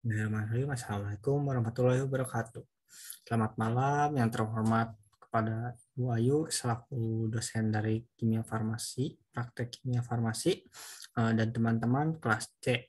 Bismillahirrahmanirrahim. Assalamualaikum warahmatullahi wabarakatuh. Selamat malam yang terhormat kepada Ibu Ayu selaku dosen dari kimia farmasi, praktek kimia farmasi, dan teman-teman kelas C.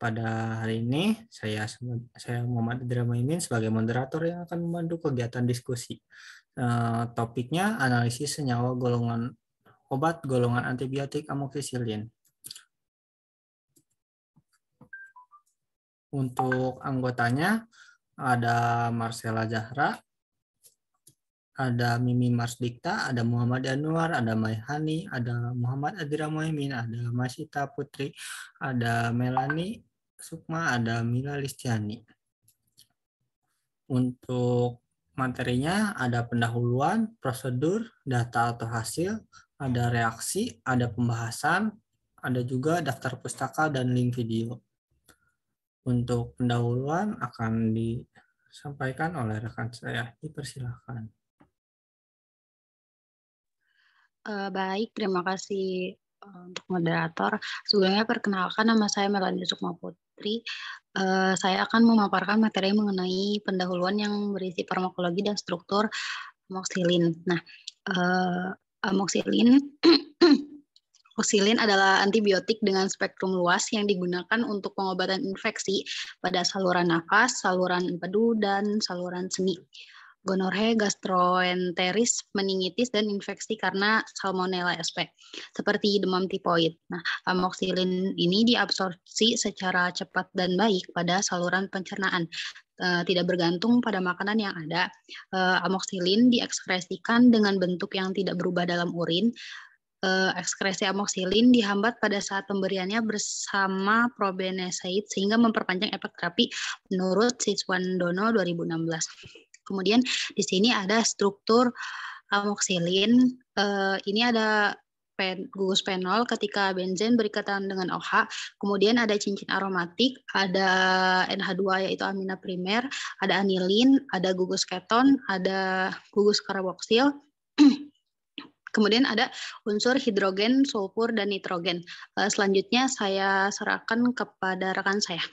Pada hari ini saya Muhammad Idra Muimin sebagai moderator yang akan memandu kegiatan diskusi. Topiknya analisis senyawa golongan obat golongan antibiotik amoxicillin. Untuk anggotanya ada Marcella Zahra, ada Mimi Marsdikta, ada Muhammad Anwar, ada Maihani, ada Muhammad Adira Muhaimin, ada Masita Putri, ada Melani Sukma, ada Mila Listiani. Untuk materinya ada pendahuluan, prosedur, data atau hasil, ada reaksi, ada pembahasan, ada juga daftar pustaka dan link video. Untuk pendahuluan akan disampaikan oleh rekan saya. Dipersilakan. Baik, terima kasih untuk moderator. Sebelumnya perkenalkan, nama saya Melani Sukma Putri. Saya akan memaparkan materi mengenai pendahuluan yang berisi farmakologi dan struktur amoxicillin. Nah, amoxicillin Amoxicillin adalah antibiotik dengan spektrum luas yang digunakan untuk pengobatan infeksi pada saluran nafas, saluran empedu, dan saluran seni. Gonorrhea, gastroenteritis, meningitis, dan infeksi karena Salmonella sp. Seperti demam tipoid. Nah, amoxicillin ini diabsorpsi secara cepat dan baik pada saluran pencernaan. Tidak bergantung pada makanan yang ada. Amoxicillin diekskresikan dengan bentuk yang tidak berubah dalam urin. Ekskresi amoxicillin dihambat pada saat pemberiannya bersama probenecid sehingga memperpanjang efek terapi menurut Siswandono 2016. Kemudian di sini ada struktur amoxicillin. Ini ada gugus fenol ketika benzen berikatan dengan OH, kemudian ada cincin aromatik, ada NH2 yaitu amina primer, ada anilin, ada gugus keton, ada gugus karboksil. Kemudian ada unsur hidrogen, sulfur, dan nitrogen. Selanjutnya saya serahkan kepada rekan saya.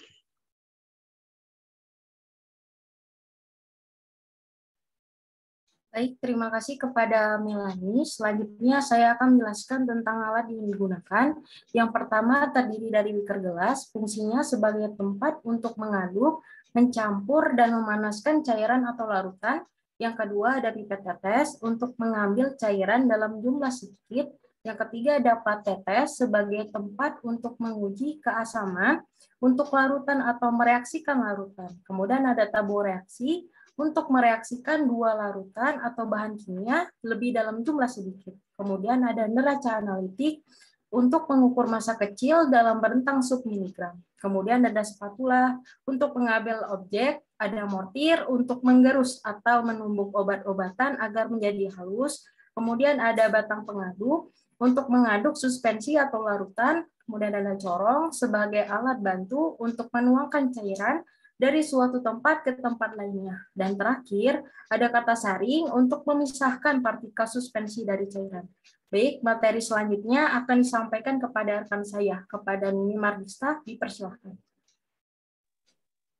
Baik, terima kasih kepada Melani. Selanjutnya saya akan menjelaskan tentang alat yang digunakan. Yang pertama terdiri dari beaker gelas, fungsinya sebagai tempat untuk mengaduk, mencampur, dan memanaskan cairan atau larutan. Yang kedua ada pipet tetes untuk mengambil cairan dalam jumlah sedikit. Yang ketiga ada plat tetes sebagai tempat untuk menguji keasaman untuk larutan atau mereaksikan larutan. Kemudian ada tabur reaksi untuk mereaksikan dua larutan atau bahan kimia lebih dalam jumlah sedikit. Kemudian ada neraca analitik untuk mengukur massa kecil dalam rentang submiligram. Kemudian ada spatula untuk mengambil objek, ada mortir untuk menggerus atau menumbuk obat-obatan agar menjadi halus. Kemudian ada batang pengaduk untuk mengaduk suspensi atau larutan. Kemudian ada corong sebagai alat bantu untuk menuangkan cairan dari suatu tempat ke tempat lainnya. Dan terakhir, ada kata saring untuk memisahkan partikel suspensi dari cairan. Baik, materi selanjutnya akan disampaikan kepada rekan saya, kepada Mimi Mardista, dipersilakan.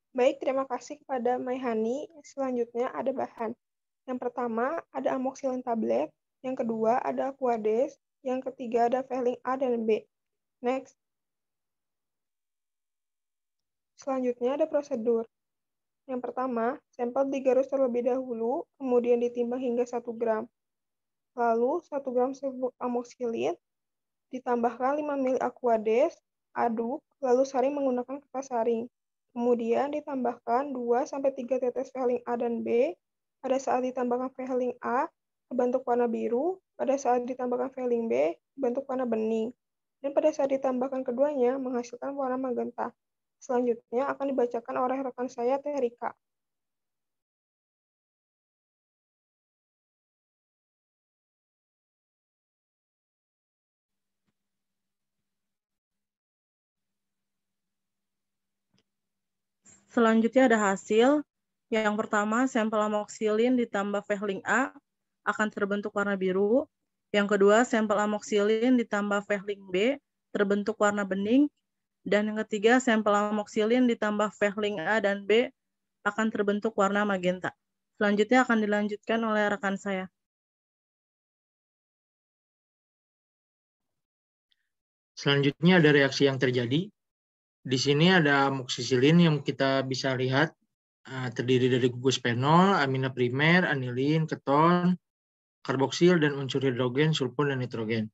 Baik, terima kasih kepada Maihani. Selanjutnya ada bahan. Yang pertama ada amoxicillin tablet, yang kedua ada Aquades, yang ketiga ada Fehling A dan B. Next. Selanjutnya ada prosedur. Yang pertama, sampel digarus terlebih dahulu, kemudian ditimbang hingga 1 gram. Lalu 1 gram serbuk amoxicillin, ditambahkan 5 ml Aquades, aduk, lalu saring menggunakan kertas saring. Kemudian ditambahkan 2-3 tetes Fehling A dan B. Pada saat ditambahkan Fehling A, berbentuk warna biru. Pada saat ditambahkan Fehling B, berbentuk warna bening. Dan pada saat ditambahkan keduanya, menghasilkan warna magenta. Selanjutnya akan dibacakan oleh rekan saya, Teh Rika. Selanjutnya ada hasil. Yang pertama, sampel amoxicillin ditambah Fehling A akan terbentuk warna biru. Yang kedua, sampel amoxicillin ditambah Fehling B terbentuk warna bening. Dan yang ketiga, sampel amoksilin ditambah Vehling A dan B akan terbentuk warna magenta. Selanjutnya akan dilanjutkan oleh rekan saya. Selanjutnya ada reaksi yang terjadi. Di sini ada amoksisilin yang kita bisa lihat terdiri dari gugus fenol, amina primer, anilin, keton, karboksil, dan unsur hidrogen, sulfur, dan nitrogen.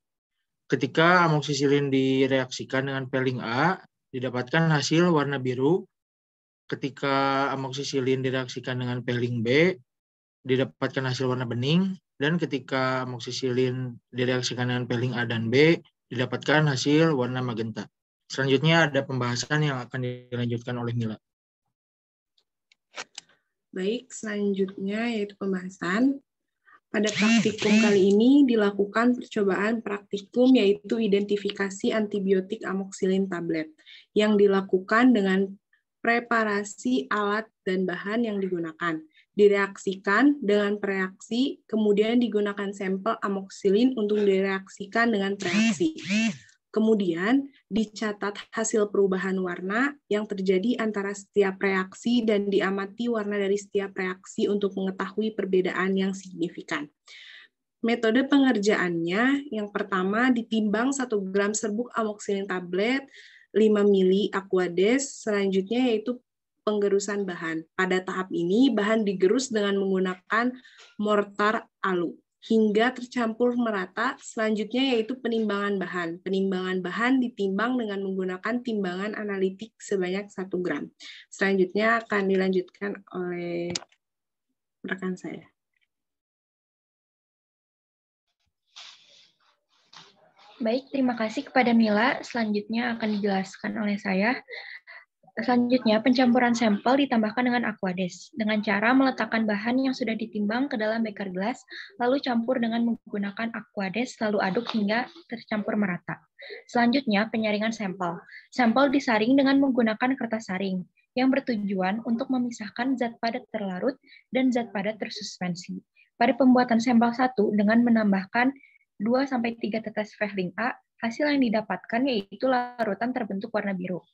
Ketika amoksisilin direaksikan dengan Vehling A, didapatkan hasil warna biru. Ketika amoksisilin direaksikan dengan Vehling B, didapatkan hasil warna bening. Dan ketika amoksisilin direaksikan dengan Vehling A dan B, didapatkan hasil warna magenta. Selanjutnya ada pembahasan yang akan dilanjutkan oleh Mila. Baik, selanjutnya yaitu pembahasan. Pada praktikum kali ini dilakukan percobaan praktikum yaitu identifikasi antibiotik amoksilin tablet yang dilakukan dengan preparasi alat dan bahan yang digunakan. Direaksikan dengan preaksi, kemudian digunakan sampel amoksilin untuk direaksikan dengan preaksi. Kemudian dicatat hasil perubahan warna yang terjadi antara setiap reaksi dan diamati warna dari setiap reaksi untuk mengetahui perbedaan yang signifikan. Metode pengerjaannya, yang pertama ditimbang 1 gram serbuk amoksilin tablet, 5 mili Aquades, selanjutnya yaitu penggerusan bahan. Pada tahap ini, bahan digerus dengan menggunakan mortar alu hingga tercampur merata. Selanjutnya yaitu penimbangan bahan. Penimbangan bahan ditimbang dengan menggunakan timbangan analitik sebanyak 1 gram. Selanjutnya akan dilanjutkan oleh rekan saya. Baik, terima kasih kepada Mila. Selanjutnya akan dijelaskan oleh saya. Selanjutnya, pencampuran sampel ditambahkan dengan Aquades dengan cara meletakkan bahan yang sudah ditimbang ke dalam beker gelas, lalu campur dengan menggunakan Aquades, lalu aduk hingga tercampur merata. Selanjutnya, penyaringan sampel. Sampel disaring dengan menggunakan kertas saring yang bertujuan untuk memisahkan zat padat terlarut dan zat padat tersuspensi. Pada pembuatan sampel 1 dengan menambahkan 2-3 tetes Vehling A, hasil yang didapatkan yaitu larutan terbentuk warna biru.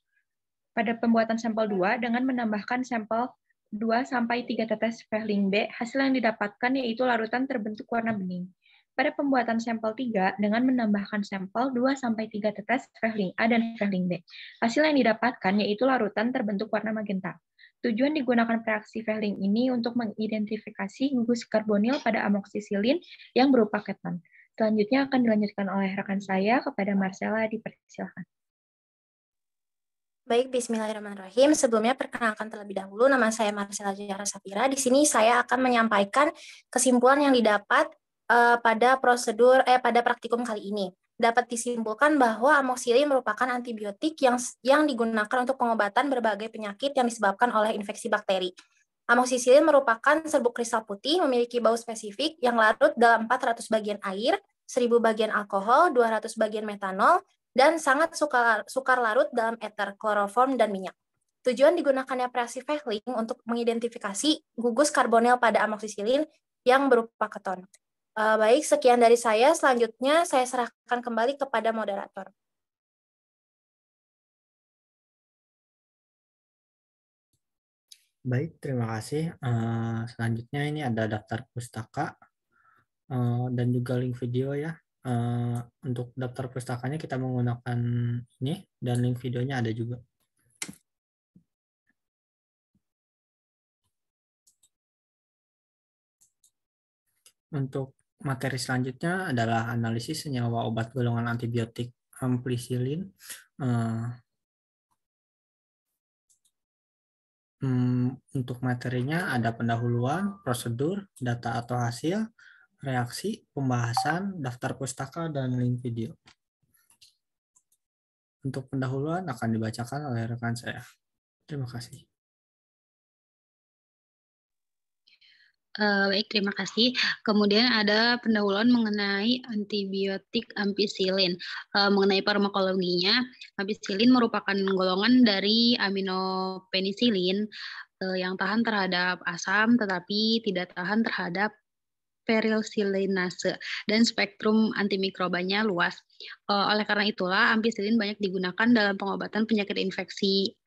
Pada pembuatan sampel 2 dengan menambahkan sampel 2-3 tetes Vehling B, hasil yang didapatkan yaitu larutan terbentuk warna bening. Pada pembuatan sampel 3 dengan menambahkan sampel 2-3 tetes Vehling A dan Vehling B, hasil yang didapatkan yaitu larutan terbentuk warna magenta. Tujuan digunakan reaksi Vehling ini untuk mengidentifikasi gugus karbonil pada amoksisilin yang berupa keton. Selanjutnya akan dilanjutkan oleh rekan saya. Kepada Marcella, dipersilakan. Baik, bismillahirrahmanirrahim. Sebelumnya perkenalkan terlebih dahulu, nama saya Marcella Jara Safira. Di sini saya akan menyampaikan kesimpulan yang didapat pada praktikum kali ini. Dapat disimpulkan bahwa amoksilin merupakan antibiotik yang digunakan untuk pengobatan berbagai penyakit yang disebabkan oleh infeksi bakteri. Amoksisilin merupakan serbuk kristal putih memiliki bau spesifik yang larut dalam 400 bagian air, 1000 bagian alkohol, 200 bagian metanol, dan sangat sukar larut dalam eter, kloroform, dan minyak. Tujuan digunakannya reaksi Vehling untuk mengidentifikasi gugus karbonil pada amoksisilin yang berupa keton. Baik, sekian dari saya. Selanjutnya saya serahkan kembali kepada moderator. Baik, terima kasih. Selanjutnya ini ada daftar pustaka dan juga link video ya. Untuk daftar pustakanya kita menggunakan ini dan link videonya ada juga. Untuk materi selanjutnya adalah analisis senyawa obat golongan antibiotik ampicillin. Untuk materinya ada pendahuluan, prosedur, data atau hasil, reaksi, pembahasan, daftar pustaka, dan link video. Untuk pendahuluan akan dibacakan oleh rekan saya. Terima kasih. Baik, terima kasih. Kemudian ada pendahuluan mengenai antibiotik ampicillin. Mengenai farmakologinya, ampicillin merupakan golongan dari aminopenisilin yang tahan terhadap asam tetapi tidak tahan terhadap perilsilinase dan spektrum antimikrobanya luas. Oleh karena itulah ampicillin banyak digunakan dalam pengobatan penyakit infeksi.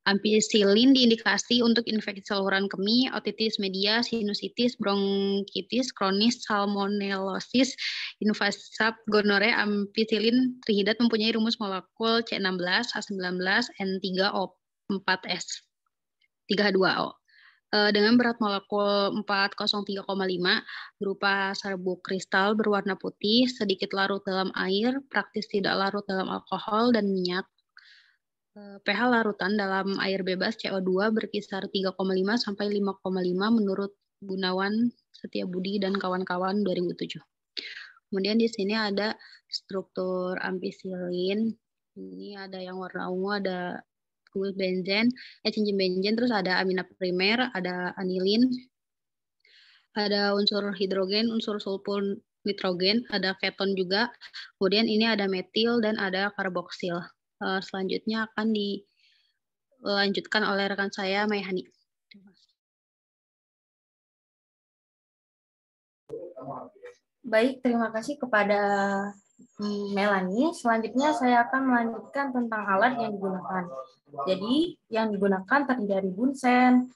Ampicillin diindikasi untuk infeksi saluran kemih, otitis media, sinusitis, bronkitis kronis, salmonellosis, invasif, gonorea. Ampicillin trihidat mempunyai rumus molekul C16, H19, N3O4S, 3H2O. Dengan berat molekul 403,5 berupa serbuk kristal berwarna putih, sedikit larut dalam air, praktis tidak larut dalam alkohol dan minyak. pH larutan dalam air bebas CO2 berkisar 3,5 sampai 5,5 menurut Gunawan Setiabudi dan kawan-kawan 2007. Kemudian di sini ada struktur ampicillin. Ini ada yang warna ungu, ada benzen, cincin benzen, terus ada amina primer, ada anilin, ada unsur hidrogen, unsur sulfur nitrogen, ada keton juga. Kemudian ini ada metil dan ada karboksil. Selanjutnya akan dilanjutkan oleh rekan saya, Mayhani. Baik, terima kasih kepada Melanie. Selanjutnya saya akan melanjutkan tentang alat yang digunakan. Jadi yang digunakan terdiri dari bunsen,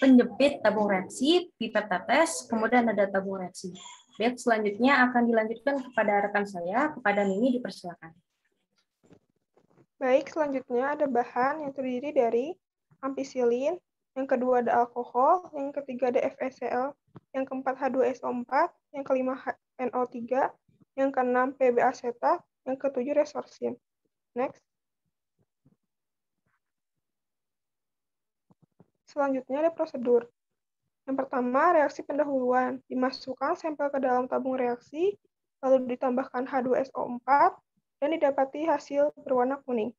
penjepit tabung reaksi, pipet tetes, kemudian ada tabung reaksi. Baik, selanjutnya akan dilanjutkan kepada rekan saya, kepada Nini, dipersilakan. Baik, selanjutnya ada bahan yang terdiri dari ampicillin, yang kedua ada alkohol, yang ketiga ada FeCl, yang keempat H2SO4, yang kelima NO3, yang keenam PB asetat, yang ketujuh resorsin. Next. Selanjutnya ada prosedur. Yang pertama, reaksi pendahuluan. Dimasukkan sampel ke dalam tabung reaksi, lalu ditambahkan H2SO4, dan didapati hasil berwarna kuning.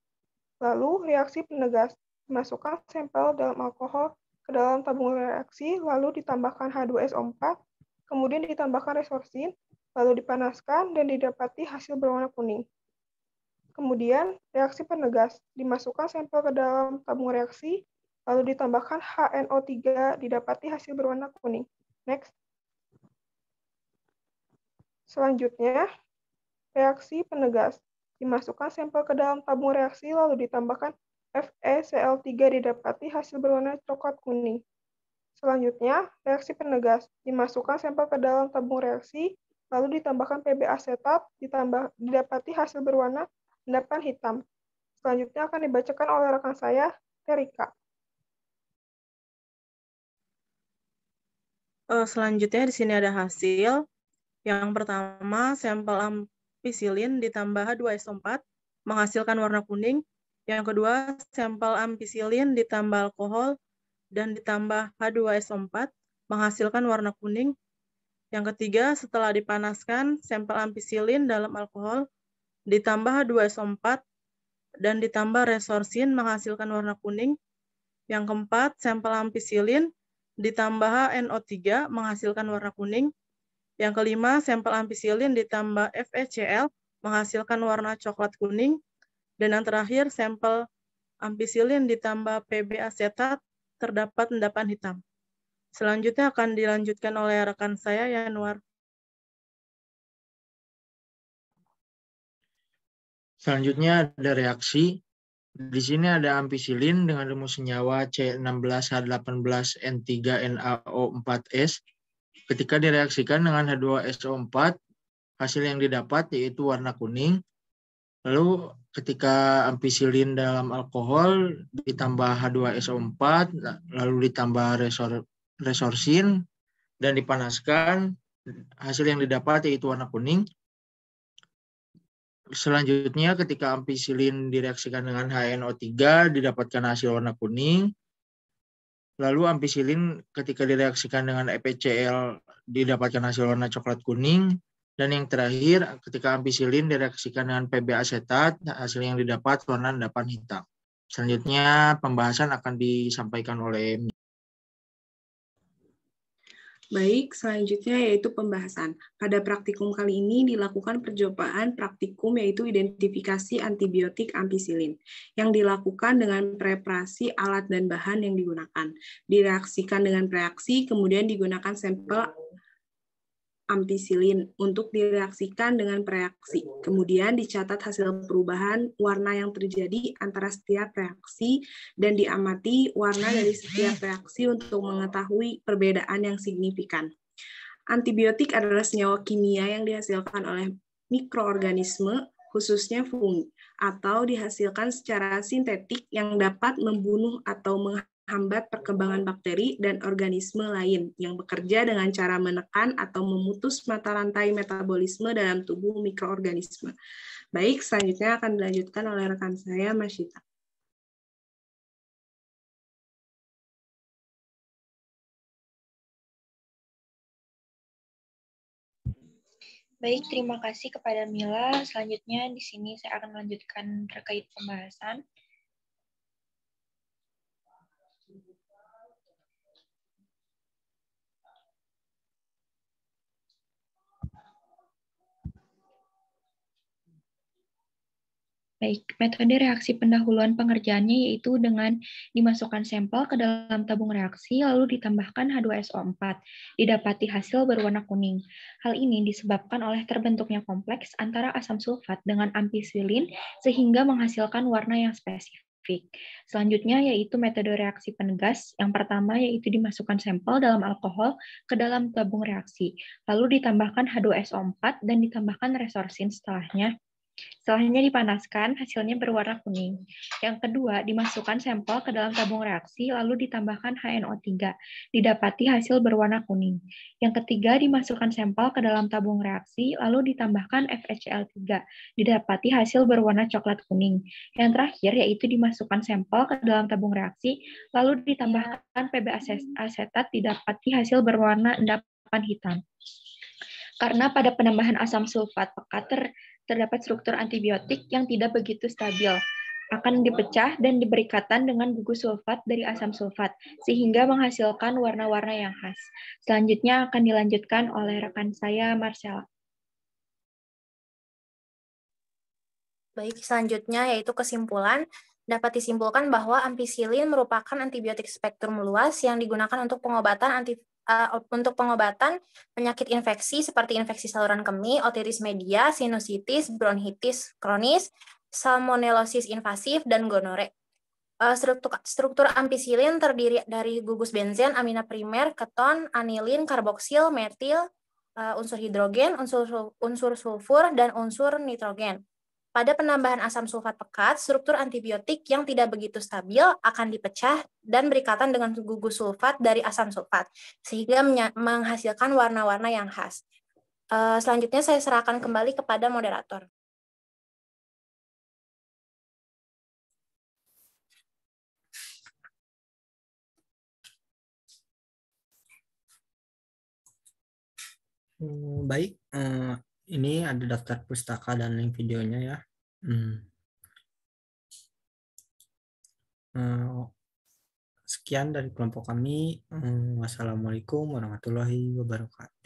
Lalu, reaksi penegas. Dimasukkan sampel dalam alkohol ke dalam tabung reaksi, lalu ditambahkan H2SO4, kemudian ditambahkan resorsin, lalu dipanaskan, dan didapati hasil berwarna kuning. Kemudian, reaksi penegas. Dimasukkan sampel ke dalam tabung reaksi, lalu ditambahkan HNO3, didapati hasil berwarna kuning. Next. Selanjutnya, reaksi penegas. Dimasukkan sampel ke dalam tabung reaksi, lalu ditambahkan FeCl3, didapati hasil berwarna coklat kuning. Selanjutnya, reaksi penegas. Dimasukkan sampel ke dalam tabung reaksi, lalu ditambahkan PB asetat, didapati hasil berwarna endapan hitam. Selanjutnya akan dibacakan oleh rekan saya, Terika. Selanjutnya di sini ada hasil. Yang pertama, sampel ampicillin ditambah H2SO4 menghasilkan warna kuning. Yang kedua, sampel ampicillin ditambah alkohol dan ditambah H2SO4 menghasilkan warna kuning. Yang ketiga, setelah dipanaskan, sampel ampicillin dalam alkohol ditambah H2SO4 dan ditambah resorsin menghasilkan warna kuning. Yang keempat, sampel ampicillin ditambah NO3 menghasilkan warna kuning. Yang kelima, sampel ampicillin ditambah FeCl menghasilkan warna coklat kuning. Dan yang terakhir, sampel ampicillin ditambah PB asetat terdapat endapan hitam. Selanjutnya akan dilanjutkan oleh rekan saya, Yanuar. Selanjutnya ada reaksi. Di sini ada ampicillin dengan rumus senyawa C16H18N3NaO4S. Ketika direaksikan dengan H2SO4, hasil yang didapat yaitu warna kuning. Lalu ketika ampicillin dalam alkohol ditambah H2SO4, lalu ditambah resorsin, dan dipanaskan, hasil yang didapat yaitu warna kuning. Selanjutnya ketika ampicillin direaksikan dengan HNO3 didapatkan hasil warna kuning. Lalu ampicillin ketika direaksikan dengan FeCl didapatkan hasil warna coklat kuning. Dan yang terakhir ketika ampicillin direaksikan dengan PB asetat, hasil yang didapat warna endapan hitam. Selanjutnya pembahasan akan disampaikan oleh Baik, selanjutnya yaitu pembahasan. Pada praktikum kali ini dilakukan percobaan praktikum yaitu identifikasi antibiotik ampicillin yang dilakukan dengan preparasi alat dan bahan yang digunakan. Direaksikan dengan reaksi, kemudian digunakan sampel ampicillin untuk direaksikan dengan prereaksi. Kemudian dicatat hasil perubahan warna yang terjadi antara setiap reaksi dan diamati warna dari setiap reaksi untuk mengetahui perbedaan yang signifikan. Antibiotik adalah senyawa kimia yang dihasilkan oleh mikroorganisme, khususnya fungi, atau dihasilkan secara sintetik yang dapat membunuh atau menghambat perkembangan bakteri dan organisme lain yang bekerja dengan cara menekan atau memutus mata rantai metabolisme dalam tubuh mikroorganisme. Baik, selanjutnya akan dilanjutkan oleh rekan saya, Masyita. Baik, terima kasih kepada Mila. Selanjutnya di sini saya akan melanjutkan terkait pembahasan. Baik, metode reaksi pendahuluan pengerjaannya yaitu dengan dimasukkan sampel ke dalam tabung reaksi lalu ditambahkan H2SO4. Didapati hasil berwarna kuning. Hal ini disebabkan oleh terbentuknya kompleks antara asam sulfat dengan ampicillin sehingga menghasilkan warna yang spesifik. Selanjutnya yaitu metode reaksi penegas. Yang pertama yaitu dimasukkan sampel dalam alkohol ke dalam tabung reaksi, lalu ditambahkan H2SO4 dan ditambahkan resorsin setelahnya. Setelahnya dipanaskan, hasilnya berwarna kuning. Yang kedua, dimasukkan sampel ke dalam tabung reaksi, lalu ditambahkan HNO3. Didapati hasil berwarna kuning. Yang ketiga, dimasukkan sampel ke dalam tabung reaksi, lalu ditambahkan FeCl3. Didapati hasil berwarna coklat kuning. Yang terakhir, yaitu dimasukkan sampel ke dalam tabung reaksi, lalu ditambahkan Pb asetat, didapati hasil berwarna endapan hitam. Karena pada penambahan asam sulfat pekat terdapat struktur antibiotik yang tidak begitu stabil, akan dipecah dan diberikatan dengan gugus sulfat dari asam sulfat, sehingga menghasilkan warna-warna yang khas. Selanjutnya akan dilanjutkan oleh rekan saya, Marcella. Baik, selanjutnya yaitu kesimpulan. Dapat disimpulkan bahwa ampicillin merupakan antibiotik spektrum luas yang digunakan untuk pengobatan penyakit infeksi seperti infeksi saluran kemih, otitis media, sinusitis, bronkitis kronis, salmonellosis invasif, dan gonore. Struktur ampicillin terdiri dari gugus benzen, amina primer, keton, anilin, karboksil, metil, unsur hidrogen, unsur sulfur, dan unsur nitrogen. Pada penambahan asam sulfat pekat, struktur antibiotik yang tidak begitu stabil akan dipecah dan berikatan dengan gugus sulfat dari asam sulfat, sehingga menghasilkan warna-warna yang khas. Selanjutnya saya serahkan kembali kepada moderator. Baik, ini ada daftar pustaka dan link videonya ya. Sekian dari kelompok kami. Wassalamualaikum warahmatullahi wabarakatuh.